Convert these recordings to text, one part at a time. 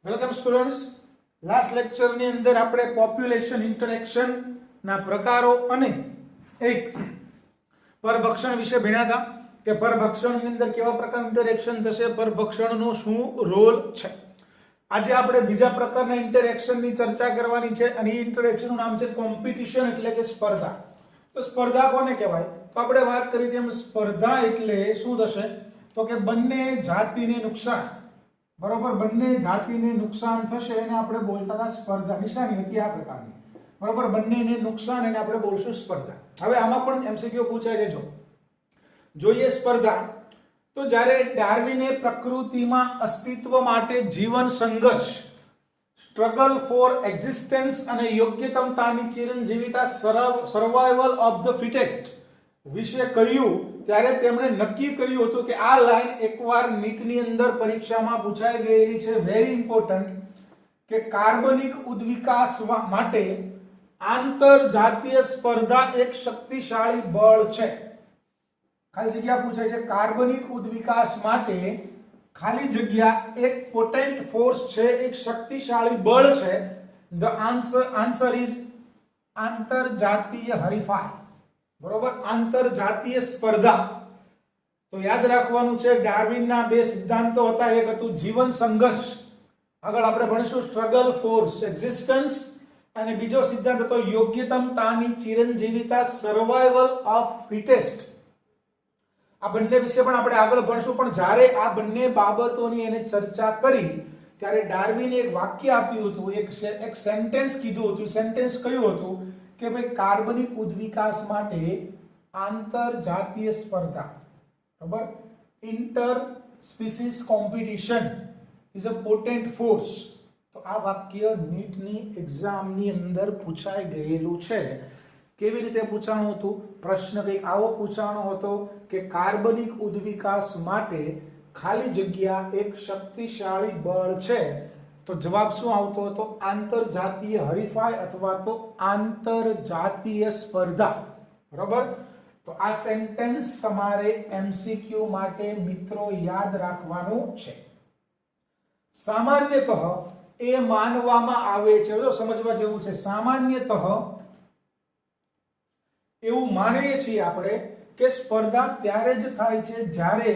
Welcome students. Last લેક્ચરની અંદર આપણે population interaction ના પ્રકારો અને એક પરભક્ષણ વિશે ભણ્યા હતા કે પરભક્ષણની અંદર કેવા પ્રકારનું ઇન્ટરેક્શન થશે, પરભક્ષણનો શું રોલ છે. આજે આપણે બીજા પ્રકારના ઇન્ટરેક્શનની ચર્ચા કરવાની છે અને એ ઇન્ટરેક્શનનું નામ છે કોમ્પિટિશન એટલે કે સ્પર્ધા. તો સ્પર્ધા કોને કહેવાય? તો આપણે વાત કરી તેમ સ્પર્ધા એટલે શું થશે તો કે બંને જાતિને નુકસાન, બરોબર, બંને જાતિને નુકસાન થશે એને આપણે બોલતા હતા સ્પર્ધા. નિશાની હતી આ પ્રકારની, બરોબર, બંનેને નુકસાન એને આપણે બોલશું સ્પર્ધા. હવે આમાં પણ એમસીક્યુ પૂછાય છે. જોઈએ સ્પર્ધા. તો જ્યારે ડાર્વિને પ્રકૃતિમાં અસ્તિત્વ માટે જીવન સંઘર્ષ, સ્ટ્રગલ ફોર એક્ઝિસ્ટન્સ અને યોગ્યતમતાની ચિરંજીવિતા, સર્વાઇવલ ઓફ ધ ફિટેસ્ટ વિશે કહ્યું ત્યારે તેમણે નક્કી કર્યું હતું કે આ લાઈન એકવાર નીટની અંદર પરીક્ષામાં પૂછાઈ ગયેલી છે, વેરી ઇમ્પોર્ટન્ટ, કે કાર્બનિક ઉદ્વિકાસ માટે આંતરજાતીય સ્પર્ધા એક શક્તિશાળી બળ છે. ખાલી જગ્યા પૂછાય છે, કાર્બનિક ઉદ્વિકાસ માટે ખાલી જગ્યા એક પોટેન્ટ ફોર્સ છે, એક શક્તિશાળી બળ છે. ધ આન્સર ઇઝ આંતરજાતીય હરીફાઈ, બરોબર, આંતરજાતીય સ્પર્ધા. તો યાદ રાખવાનું છે ડાર્વિનના બે સિદ્ધાંતો હતા, એક હતું જીવન સંઘર્ષ, આગળ આપણે ભણીશું સ્ટ્રગલ ફોર એક્ઝિસ્ટન્સ, અને બીજો સિદ્ધાંત હતો યોગ્યતમતાની ચિરંજીવિતા, સર્વાઇવલ ઓફ ફિટેસ્ટ. આ બંને વિશે પણ આપણે આગળ ભણશું. પણ જ્યારે આ બંને બાબતોની એને ચર્ચા કરી ત્યારે ડાર્વિને એક વાક્ય આપ્યું હતું, એક સેન્ટેન્સ કીધું હતું. સેન્ટેન્સ કયું હતું કે ભાઈ કાર્બનિક ઉદ્વિકાસ માટે આંતરજાતીય સ્પર્ધા, બરાબર, inter species competition is a potent force. તો આ વાક્ય નીટની એક્ઝામની અંદર પૂછાઈ ગયેલું છે. કેવી રીતે પૂછાણું હતું? પ્રશ્ન કંઈક આવો પૂછાણો હતો કે કાર્બનિક ઉદ્વિકાસ માટે ખાલી જગ્યા એક શક્તિશાળી બળ છે. તો જવાબ શું આવતો હતો? આંતરજાતીય હરીફાઈ અથવા તો આંતરજાતીય સ્પર્ધા, બરોબર. તો આ સેન્ટેન્સ તમારે એમસીક્યુ માટે મિત્રો યાદ રાખવાનું છે. સામાન્યતઃ એ માનવામાં આવે છે, જો સમજવા જેવું છે, સામાન્યતઃ એવું માનીએ છીએ આપણે કે સ્પર્ધા ત્યારે જ થાય છે જ્યારે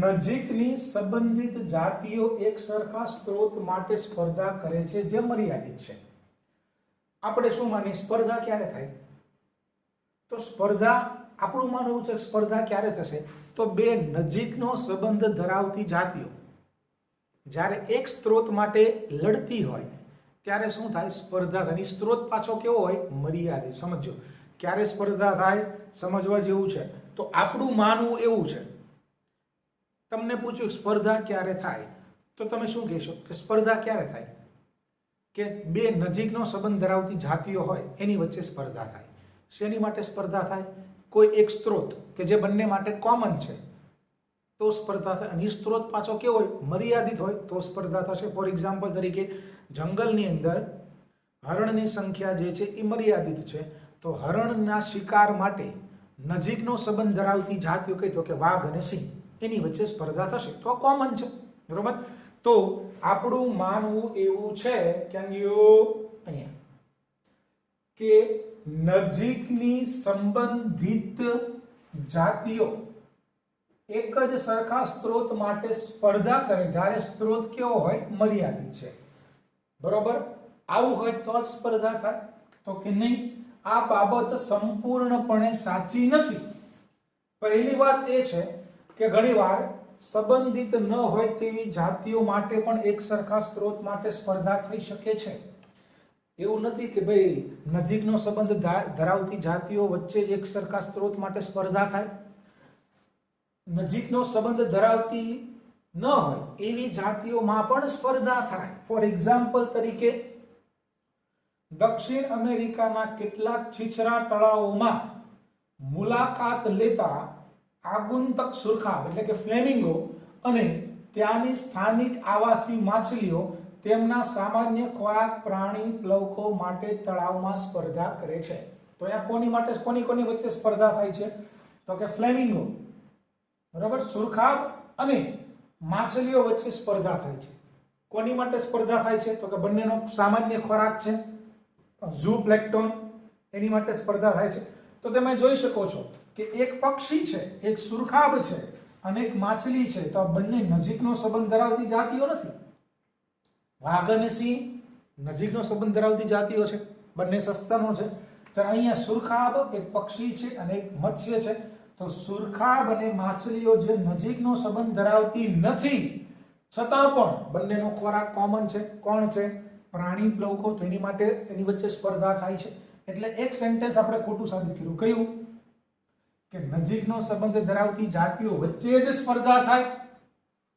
નજીકની સંબંધિત જાતિઓ એક સરખા સ્ત્રોત માટે સ્પર્ધા કરે છે જે મર્યાદિત છે. આપણે શું માનીએ સ્પર્ધા ક્યારે થાય? તો સ્પર્ધા આપણું માનવું છે સ્પર્ધા ક્યારે થશે તો બે નજીકનો સંબંધ ધરાવતી જાતિઓ જ્યારે એક સ્ત્રોત માટે લડતી હોય ત્યારે શું થાય? સ્પર્ધા થાય. સ્ત્રોત પાછો કેવો હોય? મર્યાદિત. સમજો ક્યારે સ્પર્ધા થાય સમજવા જેવું છે. તો આપણું માનવું એવું છે, તમને પૂછ્યું સ્પર્ધા ક્યારે થાય તો તમે શું કહેશો કે સ્પર્ધા ક્યારે થાય? કે બે નજીકનો સંબંધ ધરાવતી જાતિઓ હોય એની વચ્ચે સ્પર્ધા થાય. શેની માટે સ્પર્ધા થાય? કોઈ એક સ્ત્રોત કે જે બંને માટે કોમન છે તો સ્પર્ધા થાય. અને સ્ત્રોત પાછો કેવો હોય? મર્યાદિત હોય તો સ્પર્ધા થશે. ફોર એક્ઝામ્પલ તરીકે જંગલની અંદર હરણની સંખ્યા જે છે એ મર્યાદિત છે, તો હરણના શિકાર માટે નજીકનો સંબંધ ધરાવતી જાતિઓ કઈ તો કે વાઘ અને સિંહ, એની વચ્ચે સ્પર્ધા થશે. તો કોમન છે, બરોબર. તો આપણું માનવું એવું છે કે અહીંયા કે નજીકની સંબંધિત જાતિઓ એક જ સરખા સ્ત્રોત માટે સ્પર્ધા કરે જ્યારે સ્ત્રોત કેવો હોય? મર્યાદિત છે, બરોબર. આવું હોય તો જ સ્પર્ધા થાય. તો કે નહીં, આ બાબત સંપૂર્ણપણે સાચી નથી. પહેલી વાત એ છે કે ઘણીવાર સંબંધિત ન હોય તેવી જાતિઓ માટે પણ એક સરખા સ્ત્રોત માટે સ્પર્ધા થઈ શકે છે. એવું નથી કે ભાઈ નજીકનો સંબંધ ધરાવતી જાતિઓ વચ્ચે જ એક સરખા સ્ત્રોત માટે સ્પર્ધા થાય. નજીકનો સંબંધ ધરાવતી ન હોય એવી જાતિઓમાં પણ સ્પર્ધા થાય. ફોર એક્ઝામ્પલ તરીકે દક્ષિણ અમેરિકાના કેટલાક છીછરા તળાવોમાં મુલાકાત લેતા આગુંતક સુરખાબ એટલે કે ફ્લેમિંગો અને ત્યાંની સ્થાનિક આવાસી માછલીઓ તેમના સામાન્ય ખોરાક પ્રાણી પ્લવકો માટે તળાવમાં સ્પર્ધા કરે છે. તો અહીંયા કોની માટે કોની વચ્ચે સ્પર્ધા થાય છે તો કે ફ્લેમિંગો, બરાબર, સુરખાબ અને માછલીઓ વચ્ચે સ્પર્ધા થાય છે. કોની માટે સ્પર્ધા થાય છે? તો કે બંનેનો સામાન્ય ખોરાક છે ઝૂપ્લેન્ક્ટન, એની માટે સ્પર્ધા થાય છે. તો તમે જોઈ શકો છો કે એક પક્ષી છે, એક સુરખાબ છે અને એક માછલી છે. તો આ બંને નજીકનો સંબંધ ધરાવતી જાતિઓ નથી. વાઘ અને સિંહ નજીકનો સંબંધ ધરાવતી જાતિઓ છે, બંને સસ્તનો છે. તો અહીંયા સુરખાબ એક પક્ષી છે અને એક મત્સ્ય છે. તો સુરખાબ અને માછલીઓ જે નજીકનો સંબંધ ધરાવતી નથી છતાં પણ બંનેનો ખોરાક કોમન છે. કોણ છે? પ્રાણી પ્લવકો. તો એની માટે એની વચ્ચે સ્પર્ધા થાય છે. એટલે એક સેન્ટેન્સ આપણે ખોટું સાબિત કર્યું. કયું? કે નજીકનો સંબંધ ધરાવતી જાતિઓ વચ્ચે જ સ્પર્ધા થાય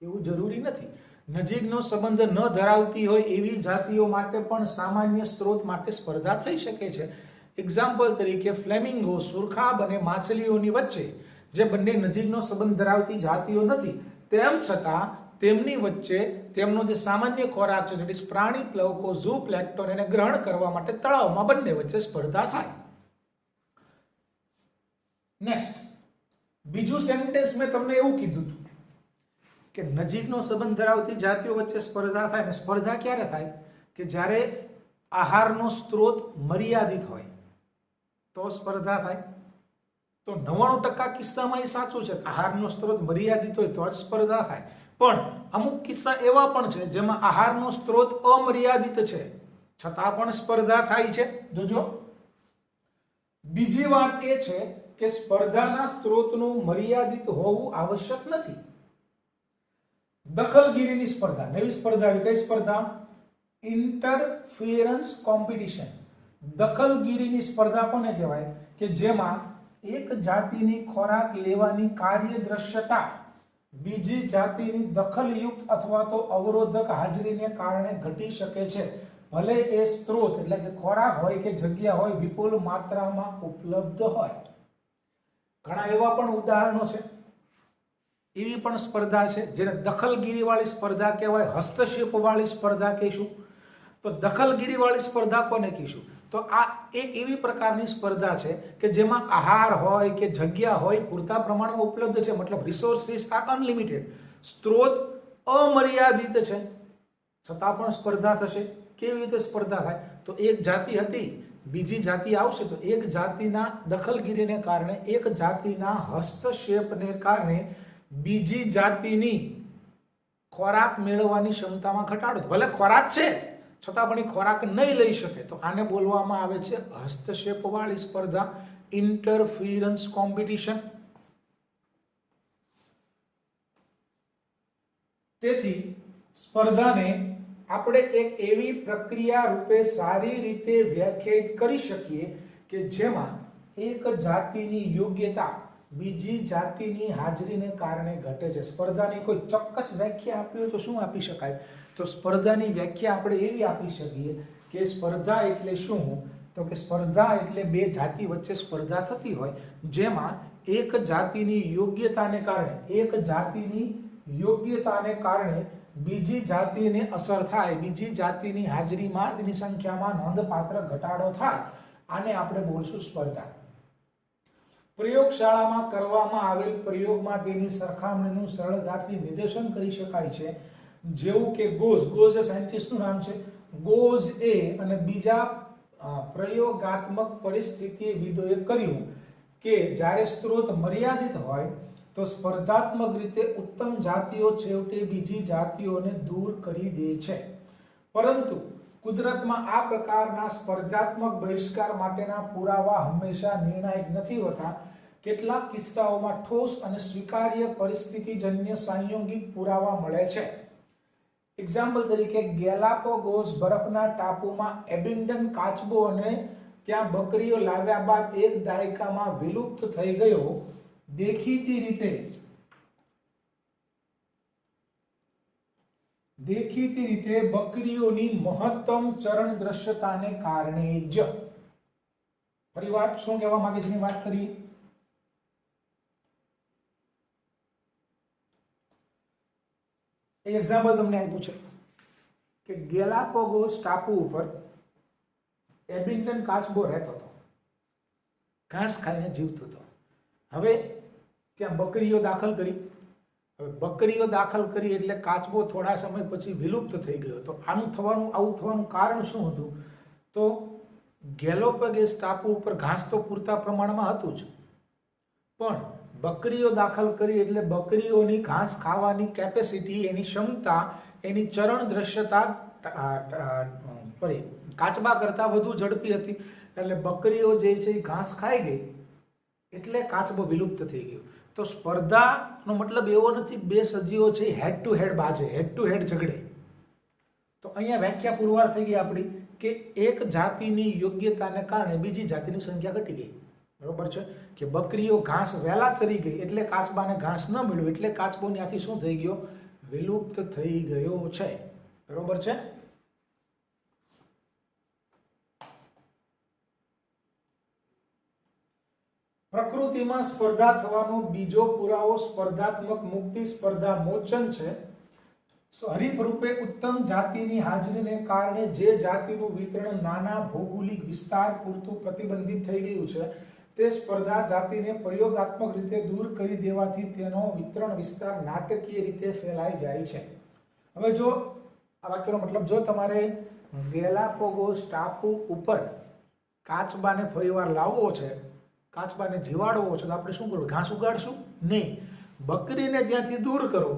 એવું જરૂરી નથી. નજીકનો સંબંધ ન ધરાવતી હોય એવી જાતિઓ માટે પણ સામાન્ય સ્ત્રોત માટે સ્પર્ધા થઈ શકે છે. એક્ઝામ્પલ તરીકે ફ્લેમિંગો, સુરખાબ અને માછલીઓની વચ્ચે જે બંને નજીકનો સંબંધ ધરાવતી જાતિઓ નથી તેમ છતાં તેમની વચ્ચે તેમનો જે સામાન્ય ખોરાક છે એટલે પ્રાણી પ્લવકો ઝૂપ્લેન્ક્ટન એને ગ્રહણ કરવા માટે તળાવમાં બંને વચ્ચે સ્પર્ધા થાય. નેક્સ્ટ બીજું સેન્ટેન્સ મેં તમને એવું કીધું હતું કે નજીકનો સંબંધ ધરાવતી જાતિઓ વચ્ચે સ્પર્ધા થાય. અને સ્પર્ધા ક્યારે થાય? કે જ્યારે આહારનો સ્ત્રોત મર્યાદિત હોય તો સ્પર્ધા થાય. તો 99% કિસ્સામાં એ સાચું છે. આહારનો સ્ત્રોત મર્યાદિત હોય તો જ સ્પર્ધા થાય. પણ અમુક કિસ્સા એવા પણ છે જેમાં આહારનો સ્ત્રોત અમર્યાદિત છે છતાં પણ સ્પર્ધા થાય છે. જોજો, બીજી વાત એ છે કે સ્પર્ધાના સ્ત્રોતનું મર્યાદિત હોવું આવશ્યક નથી. દખલગીરીની સ્પર્ધા, નવી સ્પર્ધા આવી. કઈ સ્પર્ધા? Interference competition. દખલગીરીની સ્પર્ધા કોને કહેવાય? કે જેમાં એક જાતિની ખોરાક લેવાની કાર્યદ્રશ્યતા બીજી જાતિની દખલયુક્ત અથવા તો અવરોધક હાજરીને કારણે ઘટી શકે છે, ભલે એ સ્ત્રોત એટલે કે ખોરાક હોય કે જગ્યા હોય વિપુલ માત્રામાં ઉપલબ્ધ હોય. ઘણા એવા પણ ઉદાહરણો છે. એવી પણ સ્પર્ધા છે જેને દખલગીરી વાળી સ્પર્ધા કહેવાય, હસ્તક્ષેપ વાળી સ્પર્ધા કહીશું. તો દખલગીરી વાળી સ્પર્ધા કોને કહીશું? તો આ એક એવી પ્રકારની સ્પર્ધા છે કે જેમાં આહાર હોય કે જગ્યા હોય પૂરતા પ્રમાણમાં ઉપલબ્ધ છે, મતલબ રિસોર્સિસ આર અનલિમિટેડ, સ્ત્રોત અમર્યાદિત છે છતાં પણ સ્પર્ધા થશે. કેવી રીતે સ્પર્ધા થાય? તો એક જાતિ હતી, બીજી જાતિ આવશે તો એક જાતિના દખલગીરીને કારણે, એક જાતિના હસ્તક્ષેપને કારણે બીજી જાતિની ખોરાક મેળવવાની ક્ષમતામાં ઘટાડો. ભલે ખોરાક છે છતાં પણ એ ખોરાક નહીં લઈ શકે. તો આને બોલવામાં આવે છે હસ્તક્ષેપ વાળી સ્પર્ધા, ઇન્ટરફિયરન્સ કોમ્પિટિશન. તેથી સ્પર્ધાને આપણે એક એવી પ્રક્રિયા રૂપે સારી રીતે વ્યાખ્યાયિત કરી શકીએ કે જેમાં એક જાતિની યોગ્યતા બીજી જાતિની હાજરીને કારણે ઘટે છે. સ્પર્ધાની કોઈ ચોક્કસ વ્યાખ્યા આપી હોય તો શું આપી શકાય? તો સ્પર્ધાની વ્યાખ્યા આપણે એવી આપી શકીએ કે સ્પર્ધા એટલે શું? તો કે સ્પર્ધા એટલે બે જાતિ વચ્ચે સ્પર્ધા થતી હોય જેમાં એક જાતિની યોગ્યતાને કારણે બીજી જાતિને અસર થાય, બીજી જાતિની હાજરીમાં એની સંખ્યામાં નોંધપાત્ર ઘટાડો થાય. આને આપણે બોલશું સ્પર્ધા. પ્રયોગશાળામાં કરવામાં આવેલ પ્રયોગમાં તેની સરખામણીનું સરળતાથી નિર્દેશન કરી શકાય છે. જેવું કે ગોઝ એ સાયન્ટિસ્ટનું નામ છે, ગોઝ એ અને બીજા પ્રયોગાત્મક પરિસ્થિતિવિદોએ કર્યું કે જ્યારે સ્ત્રોત મર્યાદિત હોય તો સ્પર્ધાત્મક રીતે ઉત્તમ જાતિઓ છેવટે બીજી જાતિઓને દૂર કરી દે છે. પરંતુ કુદરતમાં આ પ્રકારના સ્પર્ધાત્મક બહિષ્કાર માટેના પુરાવા હંમેશા નિર્ણાયક નથી હોતા. કેટલાક કિસ્સાઓમાં ઠોસ અને સ્વીકાર્ય પરિસ્થિતિજન્ય સંયોગિક પુરાવા મળે છે. એક્ઝામ્પલ તરીકે ગેલાપાગોસ બરફના ટાપુમાં એબિન્ડન કાચબો અને ત્યાં બકરીઓ લાવ્યા બાદ એક દાયકામાં વિલુપ્ત થઈ ગયો દેખીતી રીતે બકરીઓની મહત્તમ ચરણ દ્રશ્યતાને કારણે જ. ફરી વાત શું કહેવા માંગે છે એની વાત કરીએ. એક એક્ઝામ્પલ તમને આપ્યું છે કે ગેલાપાગોસ ટાપુ ઉપર એબિન્ડન કાચબો રહેતો હતો, ઘાસ ખાઈને જીવતો હતો. હવે ત્યાં બકરીઓ દાખલ કરી. હવે બકરીઓ દાખલ કરી એટલે કાચબો થોડા સમય પછી વિલુપ્ત થઈ ગયો. તો આવું થવાનું કારણ શું હતું? તો ગેલોપગેસ ટાપુ ઉપર ઘાસ તો પૂરતા પ્રમાણમાં હતું જ, પણ બકરીઓ દાખલ કરી એટલે બકરીઓની ઘાસ ખાવાની કેપેસિટી, એની ક્ષમતા, એની ચરણ દ્રશ્યતા કાચબા કરતાં વધુ ઝડપી હતી. એટલે બકરીઓ જે છે એ ઘાસ ખાઈ ગઈ એટલે કાચબો વિલુપ્ત થઈ ગયો. તો સ્પર્ધાનો મતલબ એવો નથી બે સજીવો છે હેડ ટુ હેડ બાજે, હેડ ટુ હેડ ઝઘડે. તો અહીંયા વ્યાખ્યા પુરવાર થઈ ગઈ આપણી કે એક જાતિની યોગ્યતાને કારણે બીજી જાતિની સંખ્યા ઘટી ગઈ. બરોબર છે કે બકરીઓ ઘાસ વહેલા ચરી ગઈ એટલે કાચબાને ઘાસ ન મળ્યું એટલે કાચબો ત્યાંથી શું થઈ ગયો? વિલુપ્ત થઈ ગયો છે. બરોબર છે. પ્રકૃતિમાં સ્પર્ધા થવાનો બીજો પુરાવો સ્પર્ધાત્મક મુક્તિ, સ્પર્ધા મોચન છે. હરીફ રૂપે ઉત્તમ જાતિની હાજરીને કારણે જે જાતિનું વિતરણ નાના ભૌગોલિક વિસ્તાર પૂરતું પ્રતિબંધિત થઈ ગયું છે તે સ્પર્ધા જાતિને પ્રયોગાત્મક રીતે દૂર કરી દેવાથી તેનો વિતરણ વિસ્તાર નાટકીય રીતે ફેલાઈ જાય છે. હવે જો આ વાક્યનો મતલબ, જો તમારે ગેલાપાગોસ ટાપુ ઉપર કાચબાને ફરીવાર લાવવો છે, કાચબાને જીવાડવો છે, તો આપણે શું કરવું? ઘાસ ઉગાડશું નહીં, બકરીને ત્યાંથી દૂર કરો.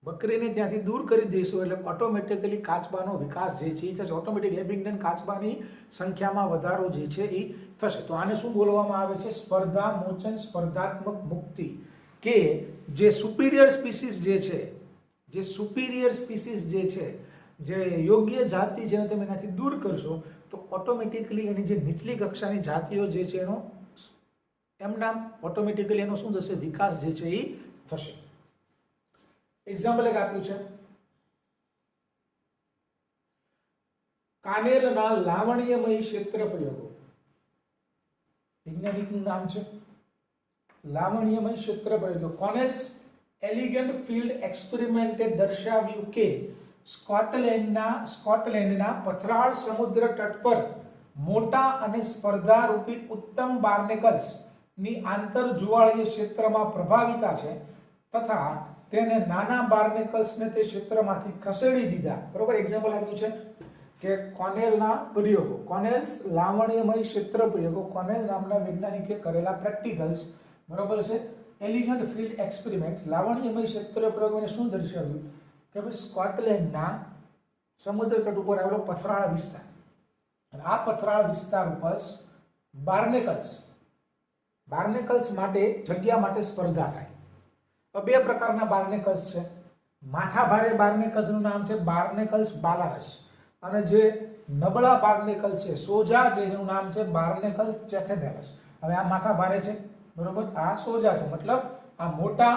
બકરીને ત્યાંથી દૂર કરી દઈશું એટલે ઓટોમેટિકલી કાચબાનો વિકાસ જે છે એ થશે. ઓટોમેટિક એબિંગટન કાચબાની સંખ્યામાં વધારો જે છે એ થશે. તો આને શું બોલવામાં આવે છે? સ્પર્ધા મોચન, સ્પર્ધાત્મક મુક્તિ. કે જે સુપીરિયર સ્પીસીસ જે છે, જે સુપીરિયર સ્પીસીસ જે છે, જે યોગ્ય જાતિ જેને તમે એનાથી દૂર કરશો તો ઓટોમેટિકલી એની જે નીચલી કક્ષાની જાતિઓ જે છે એનો એમના ઓટોમેટિકલી એનો શું થશે? વિકાસ જે છે એ થશે. એક્ઝામ્પલ એક આપ્યું છે, કાનેલના લાવણ્યમય ક્ષેત્ર પ્રયોગો. વૈજ્ઞાનિકનું નામ છે લાવણ્યમય ક્ષેત્ર પ્રયોગો. કોનેલ્સ એલિગન્ટ ફિલ્ડ એક્સપેરિમેન્ટે દર્શાવ્યું કે સ્કોટલેન્ડના પથરાળ સમુદ્ર તટ પર મોટા અને સ્પર્ધારૂપી ઉત્તમ બાર્નેકલ્સ ની આંતર જુવાળીય ક્ષેત્રમાં પ્રભાવિતા છે તથા તેને નાના બાર્નેકલ્સને તે ક્ષેત્રમાંથી ખસેડી દીધા. બરોબર. એક્ઝામ્પલ આપ્યું છે કે કોનેલના પ્રયોગો, કોનેલ્સ લાવણ્યમય ક્ષેત્ર પ્રયોગો, કોનેલ નામના વૈજ્ઞાનિકે કરેલા પ્રેક્ટિકલ્સ. બરોબર છે. એલિગન્ટ ફિલ્ડ એક્સપેરિમેન્ટ, લાવણ્યમય ક્ષેત્ર પ્રયોગોને શું દર્શાવ્યું કે ભાઈ સ્કોટલેન્ડના સમુદ્ર તટ ઉપર આવેલો પથરાળ વિસ્તાર, અને આ પથરાળ વિસ્તાર ઉપર બાર્નેકલ્સ માટે જગ્યા માટે સ્પર્ધા થાય. બે પ્રકારના બાર્નેકલ્સ છે. માથાભારે બાર્નેકલ્સનું નામ છે બાર્નેકલ્સ બાલારસ, અને જે નબળા બાર્નેકલ્સ છે, સોજા, જેનું નામ છે બાર્નેકલ્સ ચેથેમેલસ. હવે આ માથાભારે છે, બરોબર, આ સોજા છે, મતલબ આ મોટા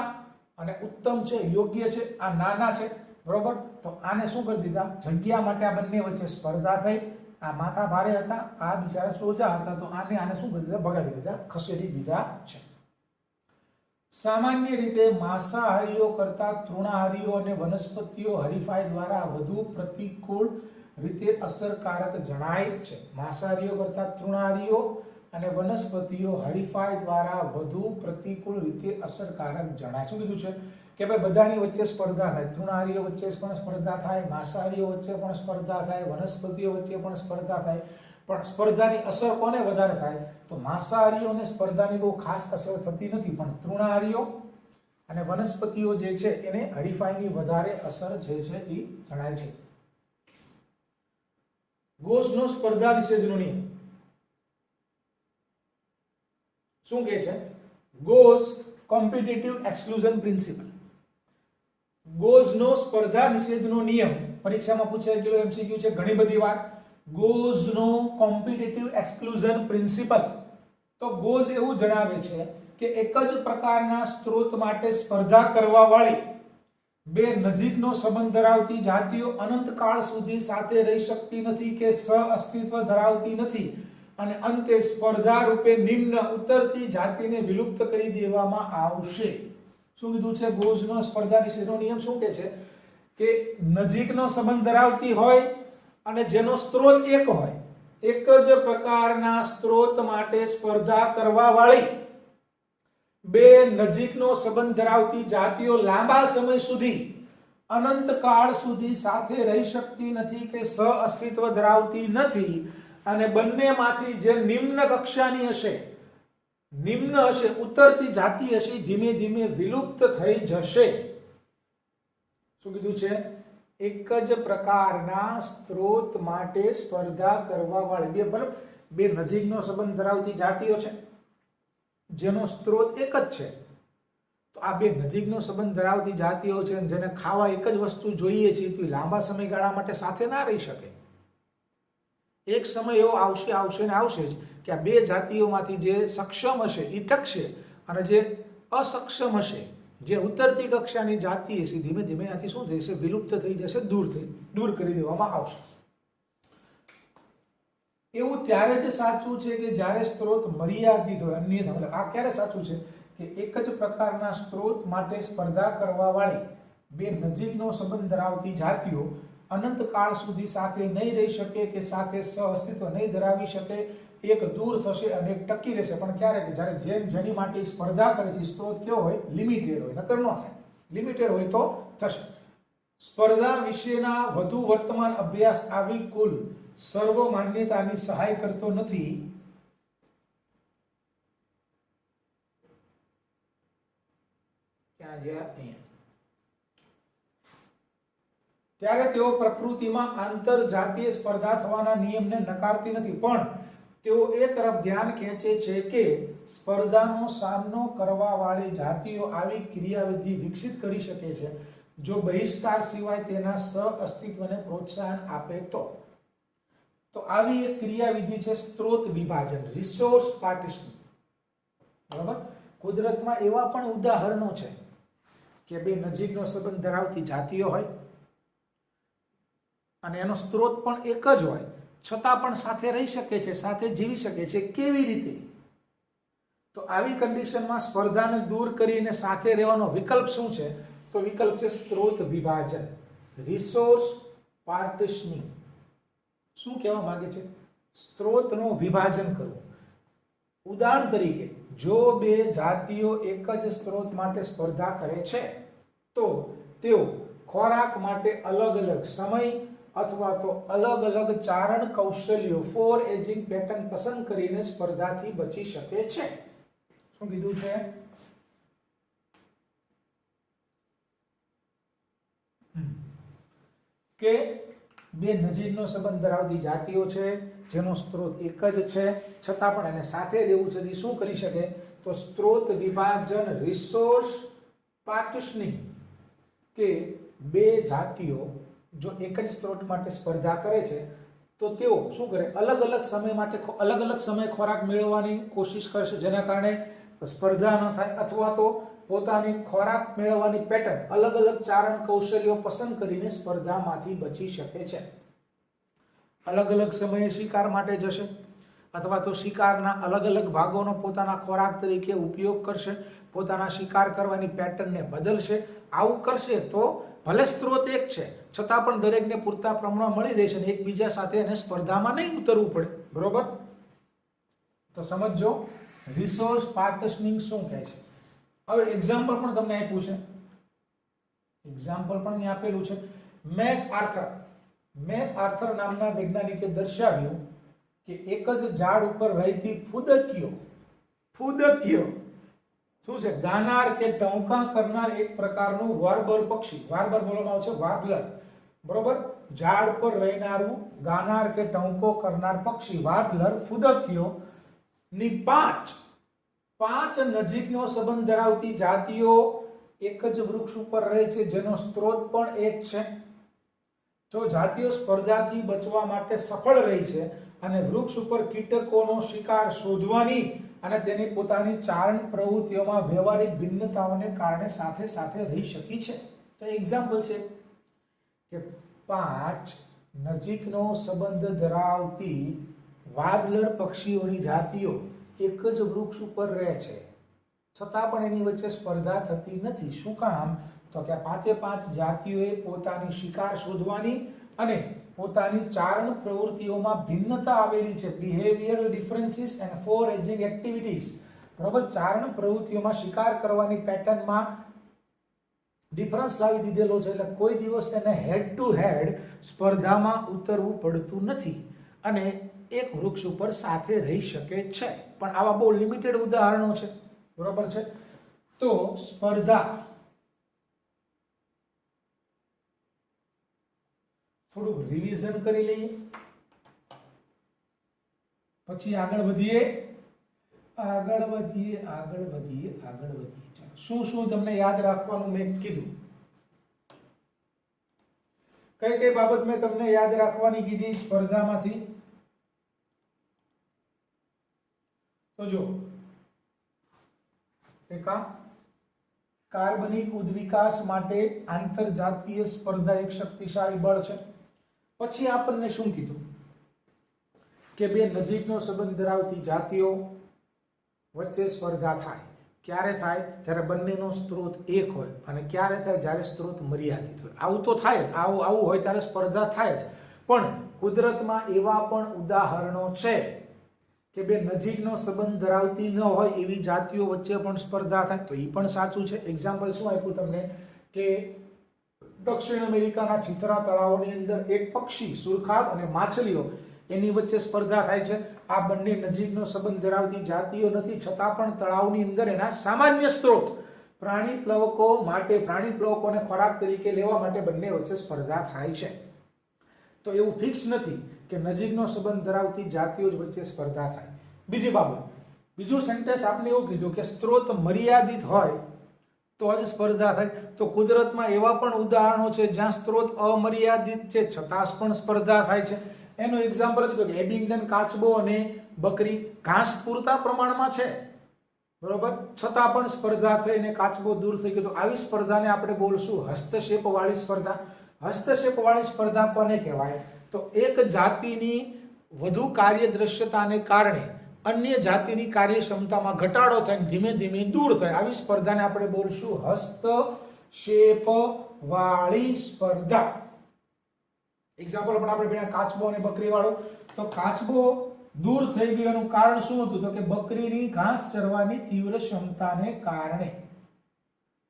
અને ઉત્તમ છે, યોગ્ય છે, આ નાના છે, બરોબર. તો આને શું કરી દીધા? જગ્યા માટે આ બંને વચ્ચે સ્પર્ધા થઈ. આ માથા ભારે હતા, આ બિચારા સોજા હતા, તો આને શું કરી દીધા? બગાડી દીધા, ખસેડી દીધા છે. સામાન્ય રીતે માંસાહારીઓ કરતા તૃણાહારીઓ અને વનસ્પતિઓ હરીફાઈ દ્વારા વધુ પ્રતિકૂળ રીતે અસરકારક જણાય છે. માંસાહારીઓ કરતા તૃણાહારીઓ અને વનસ્પતિઓ હરીફાઈ દ્વારા વધુ પ્રતિકૂળ રીતે અસરકારક જણાય. શું કીધું છે કે ભાઈ બધાની વચ્ચે સ્પર્ધા થાય, તૃણાહારીઓ વચ્ચે પણ સ્પર્ધા થાય, માંસાહારીઓ વચ્ચે પણ સ્પર્ધા થાય, વનસ્પતિઓ વચ્ચે પણ સ્પર્ધા થાય, પણ સ્પર્ધાની અસર કોને વધારે થાય? તો માંસાહારીઓને સ્પર્ધાની બહુ ખાસ અસર થતી નથી, પણ તૃણાહારીઓ અને વનસ્પતિઓ જે છે એને હરીફાઈની વધારે અસર જે છે એ જણાય છે. ગોસનો સ્પર્ધા નિષેધનો નિયમ શું કહે છે? Gause competitive exclusion principle. ગોસનો સ્પર્ધા નિષેધનો નિયમ પરીક્ષામાં પૂછાઈ ગયેલો એમસીક્યુ છે ઘણી બધી વાર. ગોસનો કોમ્પિટિટિવ એક્સક્લુઝન પ્રિન્સિપલ. તો ગોસ એવું જણાવે છે કે એક જ પ્રકારના સ્ત્રોત માટે સ્પર્ધા કરવા વાળી બે નજીકનો સંબંધ ધરાવતી જાતિઓ અનંતકાળ સુધી સાથે રહી શકતી નથી કે સહઅસ્તિત્વ ધરાવતી નથી, અને અંતે સ્પર્ધા રૂપે નિમ્ન ઉતરતી જાતિને વિલુપ્ત કરી દેવામાં આવશે. શું કીધું છે? ગોસનો સ્પર્ધા નિષેધનો નિયમ શું કહે છે કે નજીકનો સંબંધ ધરાવતી હોય અને જેનો સ્ત્રોત એક હોય, એક જ પ્રકારના સ્ત્રોત માટે સ્પર્ધા કરવા વાળી બે નજીકનો સંબંધ ધરાવતી જાતિઓ લાંબા સમય સુધી અનંતકાળ સુધી સાથે રહી શકતી નથી કે સહઅસ્તિત્વ ધરાવતી નથી, અને બંનેમાંથી જે નિમ્ન કક્ષાની હશે, નિમ્ન હશે, ઉતરતી જાતિ હશે, ધીમે ધીમે વિલુપ્ત થઈ જશે. શું કીધું છે? એક જ પ્રકારના સ્ત્રોત માટે સ્પર્ધા કરવા વાળી બે નજીકનો સંબંધ ધરાવતી જાતિઓ છે જેનો સ્ત્રોત એક જ છે. તો આ બે નજીકનો સંબંધ ધરાવતી જાતિઓ છે જેને ખાવા એક જ વસ્તુ જોઈએ છે, તો લાંબા સમયગાળા માટે સાથે ના રહી શકે. એક સમય એવો આવશે ને આવશે જ કે આ બે જાતિઓમાંથી જે સક્ષમ હશે એ ટકશે, અને જે અસક્ષમ હશે, જે ઉતરતી કક્ષાની જાતિ હશે, ધીમે ધીમે આથી શું થશે? વિલુપ્ત થઈ જશે, દૂર કરી દેવામાં આવશે. એવું ત્યારે જ સાચું છે કે જ્યારે સ્ત્રોત મર્યાદિત હોય, અન્યથા મતલબ આ ક્યારે સાચું છે કે એક જ પ્રકારના સ્ત્રોત માટે સ્પર્ધા કરવા વાળી બે નજીકનો સંબંધ ધરાવતી જાતિઓ અનંતકાળ સુધી સાથે નહીં રહી શકે કે સાથે સહઅસ્તિત્વ નહીં ધરાવી શકે. એક દૂર થશે અને એક ટકી રહેશે, પણ ક્યારે? કે જ્યારે જેની માટે સ્પર્ધા કરે છે સ્ત્રોત કેવો હોય? લિમિટેડ હોય, નકર ન થાય. લિમિટેડ હોય તો થશે. સ્પર્ધા વિશેના વધુ વર્તમાન અભ્યાસ આવી કુલ સર્વ માન્યતાની સહાય કરતો નથી. ક્યાં ગયા? અહીંયા. ત્યારે તેઓ પ્રકૃતિમાં આંતરજાતીય સ્પર્ધા થવાના નિયમને નકારતી નથી, પણ તેઓ એ તરફ ધ્યાન ખેંચે છે કે સ્પર્ધાનો સામનો કરવા વાળી જાતિઓ આવી ક્રિયાવિધિ વિકસિત કરી શકે છે જો બહિષ્કાર સિવાય તેના સહઅસ્તિત્વને પ્રોત્સાહન આપે તો. તો આવી એક ક્રિયાવિધિ છે સ્ત્રોત વિભાજન, રિસોર્સ પાર્ટીશન. બરાબર? કુદરતમાં એવા પણ ઉદાહરણો છે કે બે નજીકનો સંબંધ ધરાવતી જાતિઓ હોય અને એનો સ્ત્રોત પણ એક જ હોય, છતાં પણ સાથે રહી શકે છે, સાથે જીવી શકે છે. કેવી રીતે? તો આવી કન્ડિશનમાં સ્પર્ધાને દૂર કરીને સાથે રહેવાનો વિકલ્પ શું છે? તો વિકલ્પ છે સ્ત્રોત વિભાજન, રિસોર્સ પાર્ટીશનિંગ. શું કહેવા માંગે છે? સ્ત્રોતનું વિભાજન કરવું. ઉદાહરણ તરીકે, જો બે જાતિઓ એક જ સ્ત્રોત માટે સ્પર્ધા કરે છે તો તેઓ ખોરાક માટે અલગ અલગ સમય અથવા તો અલગ અલગ ચારણ કૌશલ્યો, ફોર એજિંગ પેટર્ન પસંદ કરીને સ્પર્ધાથી બચી શકે છે. શું કીધું છે? કે બે નજીકનો સંબંધ ધરાવતી જાતિઓ છે જેનો સ્ત્રોત એક જ છે, છતાં પણ એને સાથે રહેવું છે. શું કરી શકે? તો સ્ત્રોત વિભાજન, રિસોર્સ પાર્ટીશનિંગ. કે બે જાતિઓ જો એક જ સ્ત્રોત માટે સ્પર્ધા કરે છે તો તેઓ શું કરે? અલગ અલગ સમય માટે અલગ અલગ સમય ખોરાક મેળવવાની કોશિશ કરશે, જેના કારણે સ્પર્ધા ન થાય, અથવા તો પોતાની ખોરાક મેળવવાની પેટર્ન, અલગ અલગ ચારણ કૌશલ્યો પસંદ કરીને સ્પર્ધામાંથી બચી શકે છે. અલગ અલગ સમયે શિકાર માટે જશે, અથવા તો શિકારના અલગ અલગ ભાગોનો પોતાના ખોરાક તરીકે ઉપયોગ કરશે, પોતાના શિકાર કરવાની પેટર્નને બદલશે. આવું કરશે તો ભલે સ્ત્રોત એક છે છતાં પણ દરેકને પૂરતા પ્રમાણમાં મળી રહેશે અને એકબીજા સાથે એને સ્પર્ધામાં નહીં ઉતરવું પડે. બરોબર? તો સમજો રિસોર્સ પાર્ટીશનિંગ શું કહે છે. હવે એક્ઝામ્પલ પણ તમને આપ્યું છે, એક્ઝામ્પલ પણ અહીં આપેલું છે. મેક આર્થર નામના વૈજ્ઞાનિકે દર્શાવ્યું કે એક જ ઝાડ ઉપર રહેતી ફૂદકીઓ શું છે? ગાનાર કે ટહુકા કરનાર એક પ્રકારનું વાર્બર પક્ષી. વાર્બર બોલવામાં આવે છે વાર્બલર. બરોબર? ઝાડ પર રહેનારું ગાનાર કે ટહુકો કરનાર પક્ષી વાર્બલર ફૂદકીઓ ની પાંચ નજીકનો સંબંધ ધરાવતી જાતિઓ એક જ વૃક્ષ ઉપર રહે છે જેનો સ્ત્રોત પણ એક છે. જો જાતિઓ સ્પર્ધાથી બચવા માટે સફળ રહી છે અને વૃક્ષ ઉપર કીટકોનો શિકાર શોધવાની અને તેની પોતાની ચારણ પ્રવૃત્તિઓમાં વ્યવહારિક ભિન્નતાઓને કારણે સાથે સાથે રહી શકી છે. તો એક્ઝામ્પલ છે કે 5 નજીકનો સંબંધ ધરાવતી વાર્બલર પક્ષીઓની જાતિઓ એક જ વૃક્ષ ઉપર રહે છે, છતાં પણ એની વચ્ચે સ્પર્ધા થતી નથી. શું કામ? તો કે આ 5 જાતિઓએ પોતાની શિકાર શોધવાની અને પોતાની ચારણ પ્રવૃત્તિઓમાં ભિન્નતા આવેલી છે. Behavioural differences and foraging activities. બરોબર. ચારણ પ્રવૃત્તિઓમાં શિકાર કરવાની પેટર્નમાં ડિફરન્સ લાવી દીધેલો છે, એટલે કોઈ દિવસ તેને હેડ ટુ હેડ સ્પર્ધામાં ઉતરવું પડતું નથી અને એક વૃક્ષ ઉપર સાથે રહી શકે છે. પણ આવા બહુ લિમિટેડ ઉદાહરણો છે, બરોબર છે. તો સ્પર્ધા થોડુંક રિવિઝન કરી લઈએ, પછી આગળ વધીએ. ચાલો, શું શું તમને યાદ રાખવાનું મેં કીધું, કઈ કઈ બાબત મેં તમને યાદ રાખવાની કીધી સ્પર્ધામાંથી? તો જો, કાર્બનિક ઉદ્વિકાસ માટે આંતરજાતીય સ્પર્ધા એક શક્તિશાળી બળ છે. પછી આપણને શું કીધું કે બે નજીકનો સંબંધ ધરાવતી જાતિઓ વચ્ચે સ્પર્ધા થાય. ક્યારે થાય? જ્યારે બંનેનો સ્ત્રોત એક હોય. અને ક્યારે થાય? જ્યારે સ્ત્રોત મર્યાદિત હોય. આવું તો થાય જ, આવું હોય ત્યારે સ્પર્ધા થાય જ. પણ કુદરતમાં એવા પણ ઉદાહરણો છે કે બે નજીકનો સંબંધ ધરાવતી ન હોય એવી જાતિઓ વચ્ચે પણ સ્પર્ધા થાય. તો એ પણ સાચું છે. એક્ઝામ્પલ શું આપ્યું તમને કે દક્ષિણ અમેરિકાના છીછરા તળાવોની અંદર એક પક્ષી સુરખાબ અને માછલીઓ એની વચ્ચે સ્પર્ધા થાય છે. આ બંને નજીકનો સંબંધ ધરાવતી જાતિઓ નથી, છતાં પણ તળાવની અંદર એના સામાન્ય સ્ત્રોત પ્રાણી પ્લવકોને ખોરાક તરીકે લેવા માટે બંને વચ્ચે સ્પર્ધા થાય છે. તો એવું ફિક્સ નથી કે નજીકનો સંબંધ ધરાવતી જાતિઓ જ વચ્ચે સ્પર્ધા થાય. બીજી બાબત, બીજું સેન્ટેન્સ આપણે એવું કીધું કે સ્ત્રોત મર્યાદિત હોય તો જ સ્પર્ધા થાય. તો કુદરતમાં એવા પણ ઉદાહરણો છે જ્યાં સ્ત્રોત અમર્યાદિત છે છતાં પણ સ્પર્ધા થાય છે. એનું એક્ઝામ્પલ કીધું કે એબિંગટન કાચબો અને બકરી ઘાસ પૂરતા પ્રમાણમાં છે, બરોબર, છતાં પણ સ્પર્ધા થઈને કાચબો દૂર થઈ ગયો. તો આવી સ્પર્ધાને આપણે બોલશું હસ્તક્ષેપ વાળી સ્પર્ધા. હસ્તક્ષેપ વાળી સ્પર્ધા કોને કહેવાય? તો એક જાતિની વધુ કાર્યદ્રશ્યતાને કારણે અન્ય જાતિની કાર્યક્ષમતામાં ઘટાડો થાય ધીમે ધીમે દૂર થાય, આવી સ્પર્ધાને આપણે બોલશું હસ્તક્ષેપ વાળી સ્પર્ધા. એક્ઝામ્પલ પણ આપણે ભણ્યા કાચબો અને બકરી વાળું. તો કાચબો દૂર થઈ ગયો એનું કારણ શું હતું? તો કે બકરીની ઘાસ ચરવાની તીવ્ર ક્ષમતાને કારણે,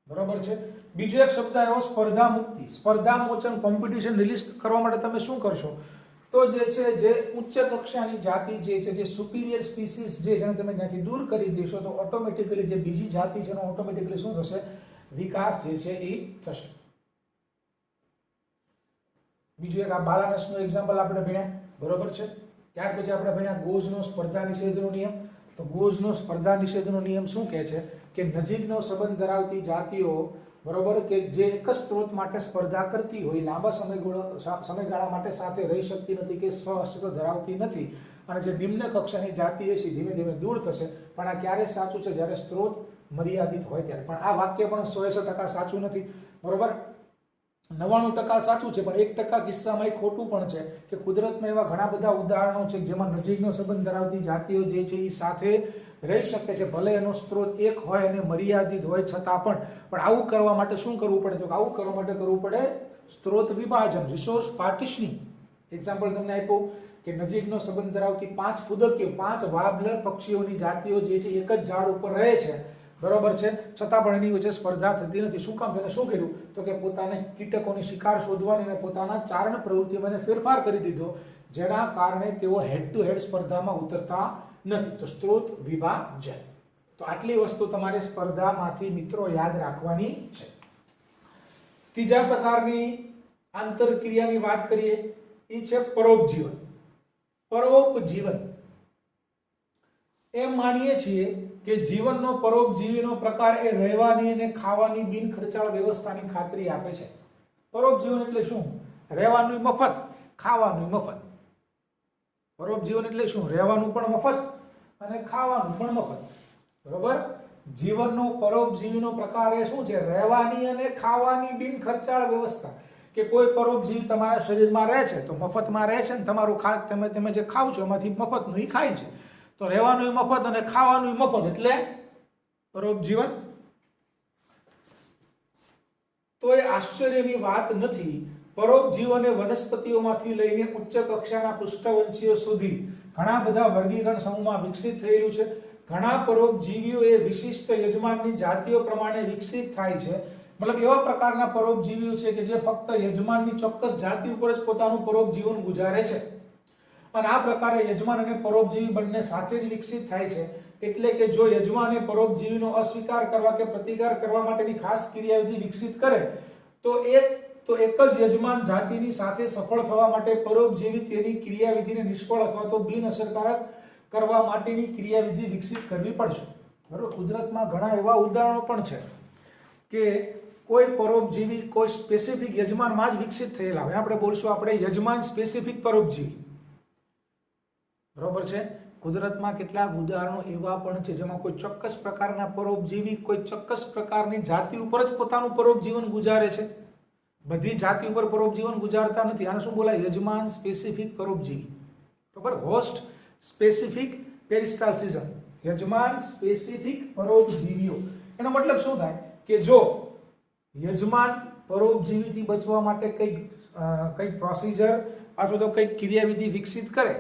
બરોબર છે. બીજો એક શબ્દ આવ્યો સ્પર્ધા મુક્તિ. સ્પર્ધા મોચન, કોમ્પિટિશન રિલીઝ કરવા માટે તમે શું કરશો? તો જે છે જે ઉચ્ચ કક્ષાની જાતિ જે છે, જે સુપીરિયર સ્પીસીસ જે છે તમે ત્યાંથી દૂર કરી દેશો તો ઓટોમેટિકલી જે બીજી જાતિ છે એનો ઓટોમેટિકલી શું થશે? વિકાસ જે છે એ થશે. બીજું એક આ બાલાનસનું એક્ઝામ્પલ આપણે ભણ્યા, બરોબર છે. ત્યાર પછી આપણે ભણ્યા ગોઝનો સ્પર્ધા નિષેધનો નિયમ. તો ગોઝનો સ્પર્ધા નિષેધનો નિયમ શું કહે છે કે નજીકનો સંબંધ ધરાવતી જાતિઓ, બરોબર, કે જે એક જ સ્ત્રોત માટે સ્પર્ધા કરતી હોય લાંબા સમયગાળા માટે સાથે રહી શકતી નથી કે સહઅસ્તિત્વ ધરાવતી નથી, અને જે નિમ્ન કક્ષાની જાતિ છે ધીમે ધીમે દૂર થશે. પણ આ ક્યારે સાચું છે? જ્યારે સ્ત્રોત મર્યાદિત હોય ત્યારે. પણ આ વાક્ય પણ 100% સાચું નથી, બરોબર. 99% સાચું છે, પણ 1% કિસ્સામાં એ ખોટું પણ છે કે કુદરતમાં એવા ઘણા બધા ઉદાહરણો છે જેમાં નજીકનો સંબંધ ધરાવતી જાતિઓ જે છે એ સાથે રહી શકે છે, ભલે એનો સ્ત્રોત એક હોય અને મર્યાદિત હોય છતાં પણ. પણ આવું કરવા માટે શું કરવું પડે? તો આવું કરવા માટે કરવું પડે સ્ત્રોત વિભાજન, રિસોર્સ પાર્ટીશનિંગ. એક્ઝામ્પલ તમને આપ્યું કે નજીકનો સંબંધ ધરાવતી 5 ફુદકીઓ, 5 વાર્બલર પક્ષીઓની જાતિઓ જે છે એક જ ઝાડ ઉપર રહે છે, બરોબર છે, છતાં પણ એની વચ્ચે સ્પર્ધા થતી નથી. શું કામ? તેને શું કર્યું? તો કે પોતાને કીટકોની શિકાર શોધવાની અને પોતાના ચારણ પ્રવૃત્તિમાં ફેરફાર કરી દીધો, જેના કારણે તેઓ હેડ ટુ હેડ સ્પર્ધામાં ઉતરતા નથી. તો સ્ત્રોત વિભાજન. તો આટલી વસ્તુ તમારે સ્પર્ધામાંથી મિત્રો યાદ રાખવાની છે. ત્રીજા પ્રકારની આંતરક્રિયાની વાત કરીએ એ છે પરોપજીવન. પરોપજીવન એમ માનીએ છીએ કે જીવનનો પરોપજીવીનો પ્રકાર એ રહેવાની અને ખાવાની બિન ખર્ચાળ વ્યવસ્થાની ખાતરી આપે છે. પરોપજીવન એટલે શું? રહેવાનું મફત, ખાવાનું મફત. પરોપજીવન એટલે શું? રહેવાનું પણ મફત અને ખાવાનું પણ મફત, બરોબર. જીવનનો પરોપજીવીનો પ્રકાર એ શું છે? રહેવાની અને ખાવાની બિન ખર્ચાળ વ્યવસ્થા. કે કોઈ પરોપજીવી તમારા શરીરમાં રહે છે તો મફતમાં રહે છે, ને તમારું તમે જે ખાવ છો એમાંથી મફતનું એ ખાય છે. તો રહેવાનું મફત અને ખાવાનું મફત એટલે પરોપજીવન. તો એ આશ્ચર્યની વાત નથી. પરોપજીવન એ વનસ્પતિઓમાંથી લઈને ઉચ્ચ કક્ષાના પૃષ્ઠવંશીઓ સુધી ઘણા બધા વર્ગીકરણ સમૂહમાં વિકસિત થયેલું છે. ઘણા પરોપજીવીઓ એ વિશિષ્ટ યજમાનની જાતિઓ પ્રમાણે વિકસિત થાય છે. મતલબ એવા પ્રકારના પરોપજીવીઓ છે કે જે ફક્ત યજમાનની ચોક્કસ જાતિ ઉપર જ પોતાનું પરોપજીવન ગુજારે છે અને આ પ્રકારે યજમાન અને પરોપજીવી બંને સાથે જ વિકસિત થાય છે. એટલે કે જો યજમાને પરોપજીવીનો અસ્વીકાર કરવા કે પ્રતિકાર કરવા માટેની ખાસ ક્રિયાવિધિ વિકસિત કરે તો એક જ યજમાન જાતિની સાથે સફળ થવા માટે પરોપજીવી તેની ક્રિયાવિધિને નિષ્ફળ અથવા તો બિનઅસરકારક કરવા માટેની ક્રિયાવિધિ વિકસિત કરવી પડશે. બરોબર. કુદરતમાં ઘણા એવા ઉદાહરણો પણ છે કે કોઈ પરોપજીવી કોઈ સ્પેસિફિક યજમાનમાં જ વિકસિત થયેલા હોય. આપણે બોલશું આપણે યજમાન સ્પેસિફિક પરોપજીવી. બરોબર છે. કુદરતમાં કેટલાક ઉદાહરણો એવા પણ છે જેમાં કોઈ ચોક્કસ પ્રકારના પરોપજીવી કોઈ ચોક્કસ પ્રકારની જાતિ ઉપર જ પોતાનું પરોપજીવન ગુજારે છે. બધી જાતિ ઉપર પરોપજીવન ગુજારતા નથી. આને શું બોલાય? યજમાન સ્પેસિફિક પરોપજીવી. બરાબર. Host specific parasitism. યજમાન સ્પેસિફિક પરોપજીવીઓ. એનો મતલબ શું થાય કે જો યજમાન પરોપજીવીથી બચવા માટે કંઈક પ્રોસિજર અથવા તો કંઈક ક્રિયાવિધિ વિકસિત કરે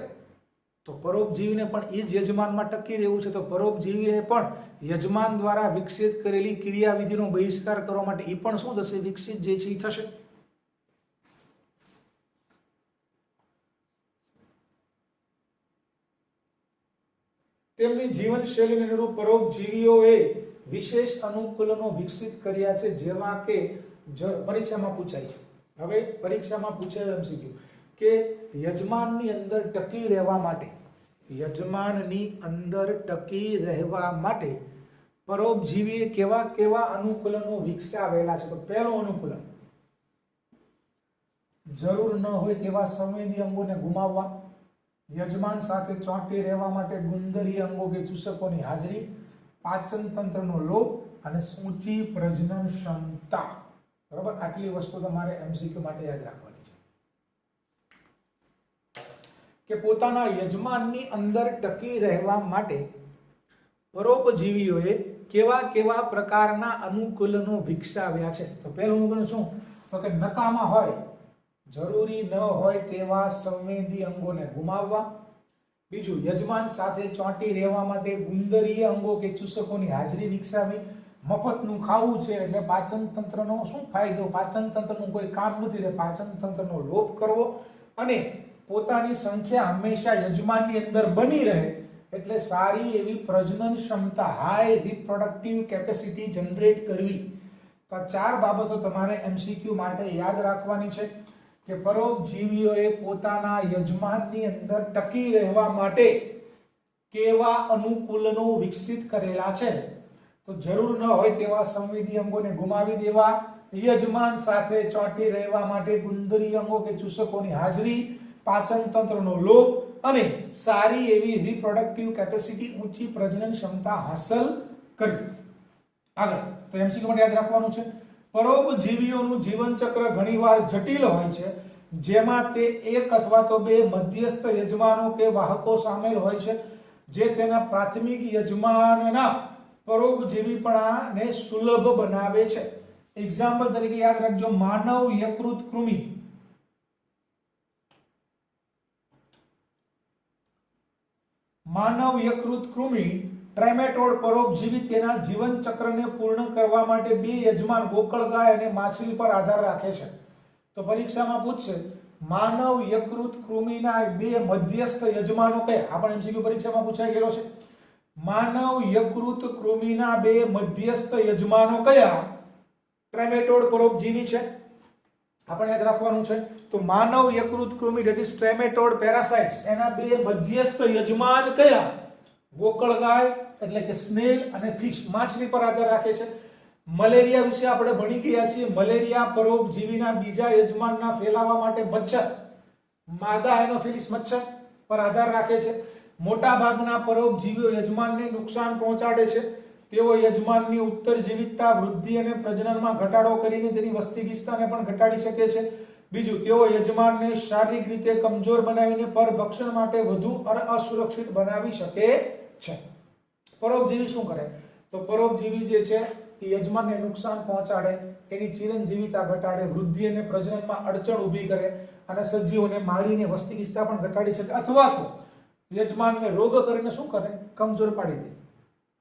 તો પરોપજીવીને પણ એ જ યજમાનમાં ટકી રહેવું છે, તો પરોપજીવીને પણ યજમાન દ્વારા વિકસિત કરેલી ક્રિયાવિધિનો બહિષ્કાર કરવા માટે એ પણ શું થશે? વિકસિત જે છે એ થશે. તેમની જીવનશૈલીને અનુરૂપ પરોપજીવીઓએ વિશેષ અનુકૂલનો વિકસિત કર્યા છે, જેવા કે પરીક્ષામાં પૂછાય છે. હવે પરીક્ષામાં પૂછાય MCQ કે યજમાનની અંદર ટકી રહેવા માટે પરોપજીવીએ કેવા કેવા અનુકૂલનો વિકસાવેલા છે. તો પહેલું અનુકૂલન, જરૂર ન હોય તેવા સંવેદી અંગોને ગુમાવવા, યજમાન સાથે ચોંટી રહેવા માટે ગુંદરી અંગો કે ચૂસકોની હાજરી, પાચન તંત્રનો લોપ અને ઊંચી પ્રજનન ક્ષમતા. બરાબર. આટલી વસ્તુ તમારે MCQ માટે યાદ રાખવાની કે પોતાના યજમાનની અંદર ટકી રહેવા માટે પરોપજીવીઓએ કેવા કેવા પ્રકારના અનુકૂલનો વિકસાવ્યા છે. તો પહેલું અનુકૂલન શું? તો કે નકામા હોય, જરૂરી ન હોય તેવા સંવેદી અંગોને ગુમાવવા. બીજું, યજમાન સાથે ચોંટી રહેવા માટે ગુંદરીય અંગો કે ચૂસકોની હાજરી વિકસાવી. મફતનું ખાવું છે એટલે પાચન તંત્રનો શું ફાયદો? પાચન તંત્રનું કોઈ કામ નથી એટલે પાચન તંત્રનો લોપ કરવો. અને પોતાની સંખ્યા હંમેશા યજમાનની અંદર બની રહે એટલે સારી એવી પ્રજનન ક્ષમતા, હાઈ રિપ્રોડક્ટિવ કેપેસિટી જનરેટ કરવી. તો આ ચાર બાબતો તમારે MCQ માટે યાદ રાખવાની છે કે પરોપજીવીઓએ પોતાના યજમાનની અંદર ટકી રહેવા માટે કેવા અનુકૂલનો વિકસિત કરેલા છે. તો જરૂર ન હોય તેવા સંવેદી અંગોને ગુમાવી દેવા, યજમાન સાથે ચોંટી રહેવા માટે ગુંદરી અંગો કે ચૂસકોની હાજરી, પાચન તંત્રનો લોપ અને સારી એવી રિપ્રોડક્ટિવ કેપેસિટી, ઊંચી પ્રજનન ક્ષમતા હાંસલ કરવી. આગળ તો MCQ માટે યાદ રાખવાનું છે પરોપજીવીઓનું જીવન ચક્ર ઘણીવાર જટિલ હોય છે, જેમાં તે એક અથવા તો બે મધ્યસ્થ યજમાનો કે વાહકો સામેલ હોય છે, જે તેના પ્રાથમિક યજમાનના પરોપજીવીપણાને સુલભ બનાવે છે. એક્ઝામ્પલ તરીકે યાદ રાખજો, માનવ યકૃત કૃમિ. માનવ યકૃત કૃમિ ટ્રેમેટોડ પરોપજીવી તેના જીવન ચક્રને પૂર્ણ કરવા માટે બે યજમાન ગોકળગાય અને માછલી પર આધાર રાખે છે. તો પરીક્ષામાં પૂછશે માનવ યકૃત કૃમિના બે મધ્યસ્થ યજમાનો કયા? આપણે MCQ પરીક્ષામાં પૂછાઈ ગયેલો છે. માનવ યકૃત કૃમિના બે મધ્યસ્થ યજમાનો કયા? ટ્રેમેટોડ પરોપજીવી છે. આપણે યાદ રાખવાનું છે. તો માનવ યકૃત કૃમિ ધેટ ઇઝ ટ્રેમેટોડ પેરાસાઇટ્સ, એના બે મધ્યસ્થ યજમાન કયા? ગોકળગાય એટલે કે સ્નેલ અને ફિશ, માછલી પર આધાર રાખે છે. મલેરિયા વિશે આપણે ભણી ગયા છીએ. મલેરિયા પરોપજીવીના બીજા યજમાનના ફેલાવા માટે મચ્છર, માદા એનોફિલિસ મચ્છર પર આધાર રાખે છે. મોટા ભાગના પરોપજીવીઓ યજમાનને નુકસાન પહોંચાડે છે. તેઓ યજમાનની ઉત્તરજીવિતતા, વૃદ્ધિ અને પ્રજનનમાં ઘટાડો કરીને તેની વસ્તી ગીચતાને પણ ઘટાડી શકે છે. બીજું, તેઓ યજમાનને શારીરિક રીતે કમજોર બનાવીને પરભક્ષણ માટે વધુ અસુરક્ષિત બનાવી શકે છે. પરોપજીવી શું કરે? તો પરોપજીવી જે છે એ યજમાનને નુકસાન પહોંચાડે, એની ચિરંજીવિતા ઘટાડે, વૃદ્ધિ અને પ્રજનનમાં અડચણ ઊભી કરે અને સજીવોને મારીને વસ્તી ગીચતા પણ ઘટાડી શકે, અથવા તો યજમાનને રોગ કરીને શું કરે? કમજોર પાડી દે.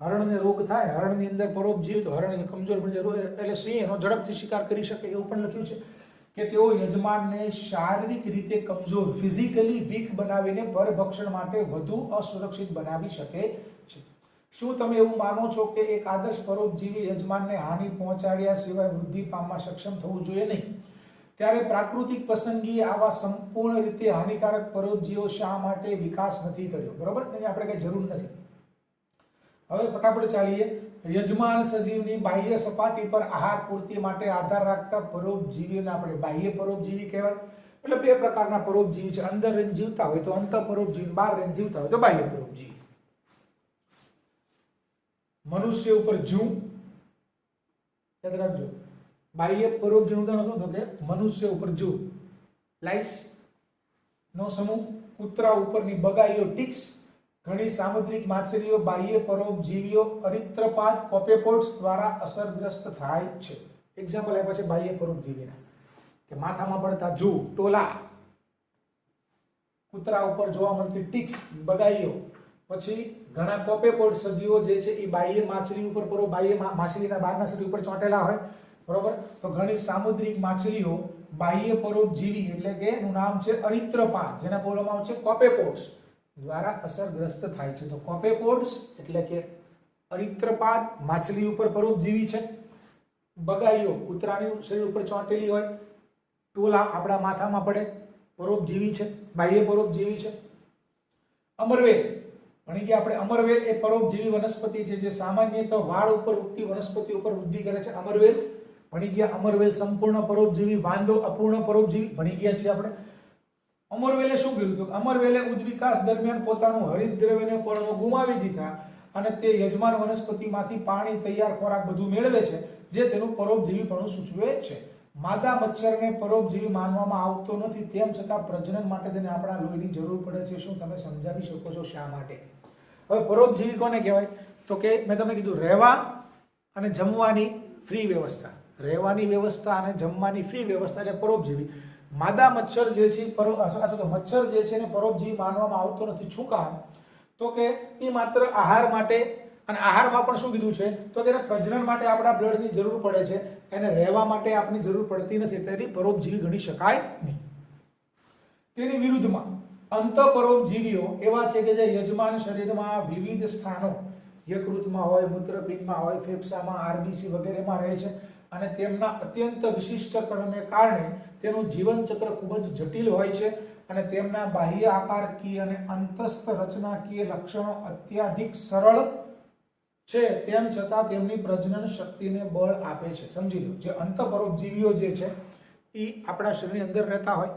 હરણને રોગ થાય, હરણની અંદર પરોપજીવી, તો હરણ કમજોર બની જાય, એટલે સિંહ એનો ઝડપથી શિકાર કરી શકે. એવું પણ લખ્યું છે કે તેઓ યજમાનને શારીરિક રીતે કમજોર, ફિઝિકલી વીક બનાવીને પરભક્ષણ માટે વધુ અસુરક્ષિત બનાવી શકે છે. શું તમે એવું માનો છો કે એક આદર્શ પરોપજીવી યજમાનને હાનિ પહોંચાડ્યા સિવાય વૃદ્ધિ પામવા સક્ષમ થવું જોઈએ નહીં? ત્યારે પ્રાકૃતિક પસંદગીએ આવા સંપૂર્ણ રીતે હાનિકારક પરોપજીવીઓ શા માટે વિકાસ નથી કર્યો? બરોબર, એની આપણે કઈ જરૂર નથી. હવે ફટાફટ ચાલીએ. યજમાન સજીવની બાહ્ય સપાટી પર આહાર પૂર્તિ માટે આધાર રાખતા પરોપજીવીઓને આપણે બાહ્ય પરોપજીવી કહેવાય. એટલે બે પ્રકારના પરોપજીવી છે. અંદર રહીને જીવતા હોય તો અંતઃ પરોપજીવી, બહાર રહીને જીવતા હોય તો બાહ્ય પરોપજીવી. મનુષ્ય ઉપર જૂ, યાદ રાખજો. બાહ્ય પરોપજીવી ઉદાહરણ શું? તો કે મનુષ્ય ઉપર જૂ, લાઈસ નો સમૂહ, કૂતરા ઉપરની બગાઈઓ, ટિક્સ, ઘણી સામુદ્રિક માછલીઓ બાહ્ય પરોપજીવીઓ અરિત્રપાદ, કોપેપોડ્સ દ્વારા અસરગ્રસ્ત થાય છે. એક્ઝામ્પલ આપ્યા છે બાહ્ય પરોપજીવીના, કે માથામાં પડતા જૂ, ટોલા, કૂતરા ઉપર જોવા મળતી ટિક્સ, બગાઈઓ, પછી ઘણા કોપેપોડ સજીવો જે છે એ બાહ્ય માછલી ઉપર બાહ્ય માછલીના બહારના શરીર ઉપર ચોંટેલા હોય, બરોબર. તો ઘણી સામુદ્રિક માછલીઓ બાહ્ય પરોપજીવી એટલે કે એનું નામ છે અરિત્રપાદ, જેના બોલવામાં આવે છે કોપેપોડ્સ દ્વારા અસરગ્રસ્ત થાય છે. તો કોપેપોડ્સ એટલે કે અરિત્રપાદ માછલી ઉપર પરોપજીવી છે, બગાઈઓ કૂતરાની શરીર ઉપર ચોંટેલી હોય, ટોલા આપણા માથામાં પડે પરોપજીવી છે, બાહ્ય પરોપજીવી છે. અમરવેલ ભણી ગયા આપણે. અમરવેલ એ પરોપજીવી વનસ્પતિ છે જે સામાન્યતઃ વાળ ઉપર ઉગતી વનસ્પતિ ઉપર વૃદ્ધિ કરે છે. અમરવેલ ભણી ગયા. અમરવેલ સંપૂર્ણ પરોપજીવી, વાંદો અપૂર્ણ પરોપજીવી ભણી ગયા છીએ આપણે. અમરવેલે શું કર્યું? તો અમરવેલે ઉદ્વિકાસ દરમિયાન પોતાનું હરિતદ્રવ્યને પર્ણો ગુમાવી દીધા અને તે યજમાન વનસ્પતિમાંથી પાણી, તૈયાર ખોરાક બધું મેળવે છે, જે તેનું પરોપજીવીપણું સૂચવે છે. માદા મચ્છરને પરોપજીવી માનવામાં આવતો નથી, તેમ છતાં પ્રજનન માટે તેને આપણા લોહીની જરૂર પડે છે. શું તમે સમજાવી શકો છો શા માટે? હવે પરોપજીવી કોને કહેવાય? તો કે મેં તમને કીધું રહેવા અને જમવાની ફ્રી વ્યવસ્થા, રહેવાની વ્યવસ્થા અને જમવાની ફ્રી વ્યવસ્થા એટલે પરોપજીવી. માદા મચ્છર જે છે તો મચ્છર જે છે એને પરોપજીવી માનવામાં આવતો નથી. શું કામ? તો કે એ માત્ર આહાર માટે, અને આહારમાં પણ શું કીધું છે તો કે પ્રજનન માટે આપણા બ્લડની જરૂર પડે છે, એને રહેવા માટે આપની જરૂર પડતી નથી, એટલે પરોપજીવી ગણી શકાય નહીં. તેની વિરુદ્ધમાં અંતઃપરોપજીવીઓ એવા છે કે જે યજમાન શરીરમાં વિવિધ સ્થાનો, યકૃતમાં હોય, મૂત્રપિંડમાં હોય, ફેફસામાં, આરબીસી વગેરેમાં રહે છે અને તેમના અત્યંત વિશિષ્ટકરણને કારણે તેનું જીવનચક્ર ખૂબ જ જટિલ હોય છે અને તેમના બાહ્ય આકારકીય અને અંતસ્થ રચનાકીય લક્ષણો અત્યાધિક સરળ છે, તેમ છતાં તેમની પ્રજનન શક્તિને બળ આપે છે. સમજી લો, જે અંતઃપરોપજીવીઓ જે છે એ આપણા શરીરની અંદર રહેતા હોય,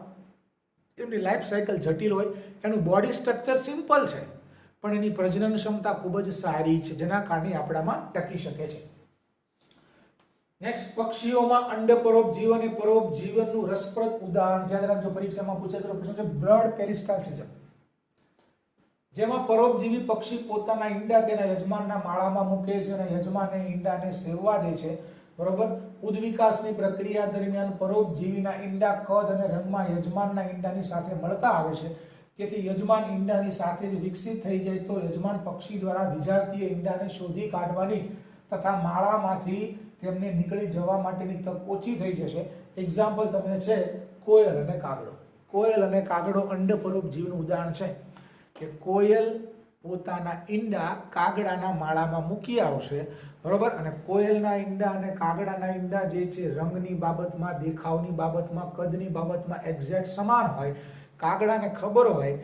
એમની લાઈફ સાયકલ જટિલ હોય, એનું બોડી સ્ટ્રક્ચર સિમ્પલ છે પણ એની પ્રજનન ક્ષમતા ખૂબ જ સારી છે, જેના કારણે આપણામાં ટકી શકે છે. નેક્સ્ટ, પક્ષીઓમાં અંડપરોપજીવન અને પરોપજીવનનું રસપ્રદ ઉદાહરણ યાદ રાખજો, પરીક્ષામાં પૂછાયેલો પ્રશ્ન છે બ્લડ પેરિસ્ટાલ્સિસ, જેમાં પરોપજીવી પક્ષી પોતાના ઈંડા તેના યજમાનના માળામાં મૂકે છે અને યજમાનને ઈંડાને સેવવા દે છે, બરોબર. ઉદ્વિકાસની પ્રક્રિયા દરમિયાન પરોપજીવીના ઈંડા કદ અને રંગમાં યજમાનના ઈંડાની સાથે મળતા આવે છે, તેથી યજમાન ઈંડાની સાથે જ વિકસિત થઈ જાય તો યજમાન પક્ષી દ્વારા વિજાતીય ઈંડાને શોધી કાઢવાની તથા માળામાંથી તેમને નીકળી જવા માટેની તક ઓછી થઈ જશે. એક્ઝામ્પલ તમે છે કોયલ અને કાગડો. કોયલ અને કાગડો અંડપરોપજીવીનું ઉદાહરણ છે કે કોયલ પોતાના ઈંડા કાગડાના માળામાં મૂકી આવશે, બરોબર. અને કોયલના ઈંડા અને કાગડાના ઈંડા જે છે રંગની બાબતમાં, દેખાવની બાબતમાં, કદની બાબતમાં એક્ઝેક્ટ સમાન હોય. કાગડાને ખબર હોય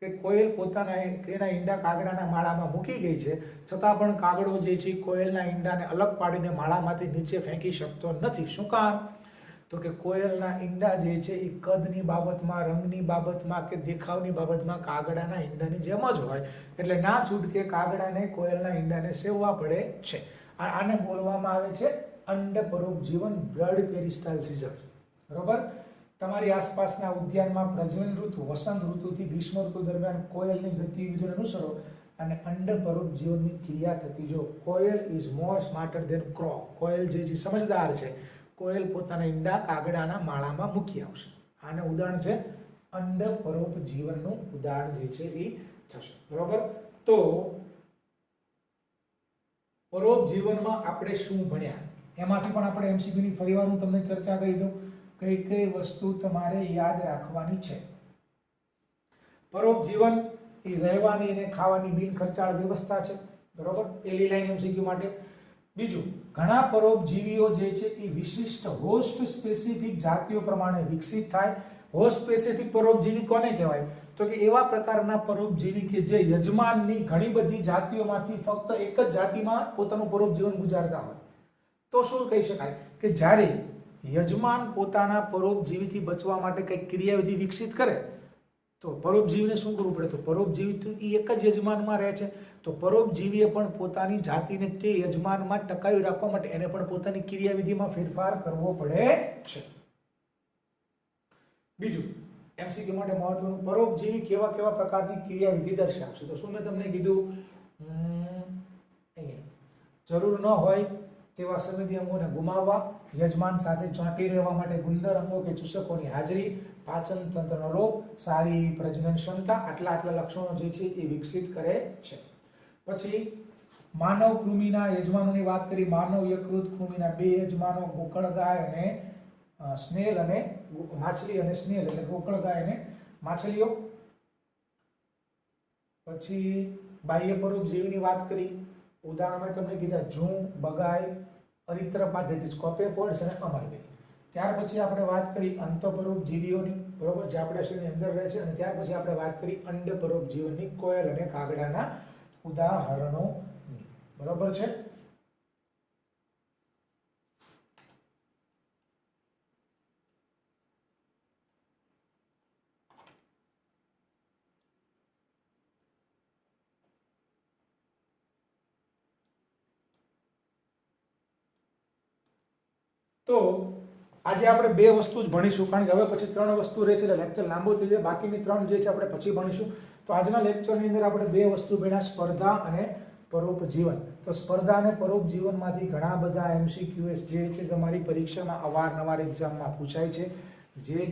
કે કોયલ પોતાના એના ઈંડા કાગડાના માળામાં મૂકી ગઈ છે, છતાં પણ કાગડો જે છે કોયલના ઈંડાને અલગ પાડીને માળામાંથી નીચે ફેંકી શકતો નથી. શું કામ? તો કે કોયલના ઈંડા જે છે એ કદની બાબતમાં, રંગની બાબતમાં કે દેખાવની બાબતમાં કાગડાના ઈંડાની જેમ જ હોય, એટલે ના છૂટકે કાગડાને કોયલના ઈંડાને સેવવા પડે છે. આને બોલવામાં આવે છે અંડપરોપજીવન, બ્લડ પેરિસ્ટાલ્સિસ, બરોબર. તમારી આસપાસના ઉદ્યાનમાં પ્રજનન ઋતુ, વસંત ઋતુથી ગ્રીષ્મ ઋતુ દરમિયાન કોયલની ગતિવિધિને અનુસરો અને અંડપરોપજીવનની ક્રિયા થતી જો. Koel is more smarter than crow. કોયલ જે છે સમજદાર છે, કોયલ પોતાના ઈંડા કાગડાના માળામાં મૂકી આવશે. આને ઉદાહરણ છે અંડપરોપજીવનનું ઉદાહરણ જે છે એ થશે, બરોબર. તો પરોપજીવનમાં આપણે શું ભણ્યા એમાંથી પણ આપણે MCQ ની ફરીવાર હું તમને ચર્ચા કરી દઉં કઈ કઈ વસ્તુ તમારે યાદ રાખવાની છે. પરોપજીવન એ રહેવાની અને ખાવાની બિન ખર્ચાળ વ્યવસ્થા છે, બરોબર, પહેલી લાઈન MCQ માટે. બીજું, ઘણા પરોપજીવીઓ જે છે એ વિશિષ્ટ હોસ્ટ સ્પેસિફિક જાતિઓ પ્રમાણે વિકસિત થાય. હોસ્ટ સ્પેસિફિક પરોપજીવી કોને કહેવાય? તો કે એવા પ્રકારના પરોપજીવી કે જે યજમાનની ઘણી બધી જાતિઓમાંથી ફક્ત એક જ જાતિમાં પોતાનું પરોપજીવન ગુજારતા હોય. તો શું કહી શકાય કે જ્યારે યજમાન પોતાના પરોપજીવીથી બચવા માટે કંઈક ક્રિયાવિધિ વિકસિત કરે તો પરોપજીવીને શું કરવું પડે? તો પરોપજીવી તો એ એક જ યજમાનમાં રહે છે, તો પરોપજીવીએ પણ પોતાની જાતિને તે યજમાનમાં ટકાવી રાખવા માટે એને પણ પોતાની ક્રિયાવિધિમાં ફેરફાર કરવો પડે છે. બીજું, MCQ માટે મહત્વનું, પરોપજીવી કેવા કેવા પ્રકારની ક્રિયાવિધિ દર્શાવશે? તો શું મેં તમને કીધું? જરૂર ન હોય તેવા સંવેદી અંગોને ગુમાવવા, યજમાન સાથે ચોંટી રહેવા માટે ગુંદર અંગો કે ચૂસકોની હાજરી, પાચન તંત્રનો લોપ, સારી એવી પ્રજનન ક્ષમતા, આટલા લક્ષણો જે છે એ વિકસિત કરે છે. પછી માનવ કૃમિના યજમાનોની વાત કરી. માનવ યકૃત કૃમિના બે યજમાનો ગોકળગાય અને સ્નેલ અને માછલી અને સ્નેલ એટલે ગોકળગાય અને માછલીઓ. પછી બાહ્ય પરોપજીવીની વાત કરી. ઉદાહરણમાં તમને કીધા જૂં, બગાઈ, અરિત્રપા, ધેટ ઇઝ કોપેપોડ્સ અને અમરબેલ. ત્યાર પછી આપણે વાત કરી અંતઃપરોપજીવીઓની, બરોબર, જે આપણા શરીરની અંદર રહે છે. અને ત્યાર પછી આપણે વાત કરી અંડપરોપજીવનની, કોયલ અને કાગડાના ઉદાહરણોની, બરોબર છે. તો આજે આપણે બે વસ્તુ જ ભણીશું, કારણ કે હવે પછી 3 વસ્તુ રહે છે એટલે લેક્ચર લાંબો થઈ જાય. બાકીની 3 જે છે આપણે પછી ભણીશું. તો આજના લેક્ચરની અંદર આપણે બે વસ્તુ ભણ્યા, સ્પર્ધા અને પરોપજીવન. તો સ્પર્ધા અને પરોપજીવનમાંથી ઘણા બધા MCQs જે છે તમારી પરીક્ષામાં અવારનવાર એક્ઝામમાં પૂછાય છે.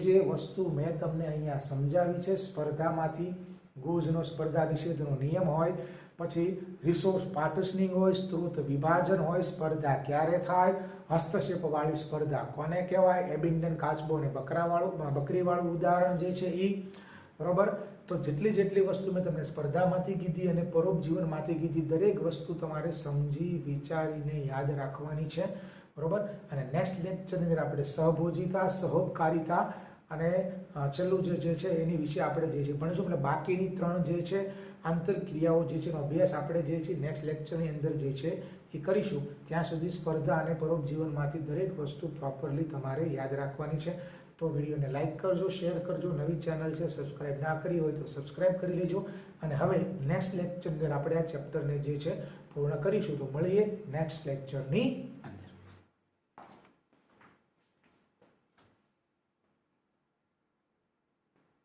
જે વસ્તુ મેં તમને અહીંયા સમજાવી છે, સ્પર્ધામાંથી ગૂઝનો સ્પર્ધા નિષેધનો નિયમ હોય, પછી રિસોર્સ પાર્ટિશનિંગ હોય, સ્ત્રોત વિભાજન હોય, સ્પર્ધા ક્યારે થાય, હસ્તક્ષેપવાળી સ્પર્ધા કોને કહેવાય, એબિન્ડન કાચબો અને બકરીવાળું ઉદાહરણ જે છે એ, બરોબર. તો જેટલી વસ્તુ મેં તમને સ્પર્ધામાંથી કીધી અને પરોપજીવનમાંથી કીધી, દરેક વસ્તુ તમારે સમજી વિચારીને યાદ રાખવાની છે, બરોબર. અને નેક્સ્ટ લેક્ચરની અંદર આપણે સહભોજિતા, સહોપકારિતા અને છેલ્લું જે છે એની વિશે આપણે જે છે ભણીશું. એટલે બાકીની 3 જે છે આંતરક્રિયાઓ જે છે એનો અભ્યાસ આપણે જે છે નેક્સ્ટ લેક્ચરની અંદર જે છે એ કરીશું. ત્યાં સુધી સ્પર્ધા અને પરોપજીવનમાંથી દરેક વસ્તુ પ્રોપરલી તમારે યાદ રાખવાની છે. તો વિડીયોને લાઈક કરજો, શેર કરજો. નવી ચેનલ છે, સબસ્ક્રાઇબ ના કરી હોય તો સબસ્ક્રાઇબ કરી લેજો. અને હવે નેક્સ્ટ લેક્ચરની અંદર આપણે આ ચેપ્ટરને જે છે પૂર્ણ કરીશું. તો મળીએ નેક્સ્ટ લેક્ચરની અંદર.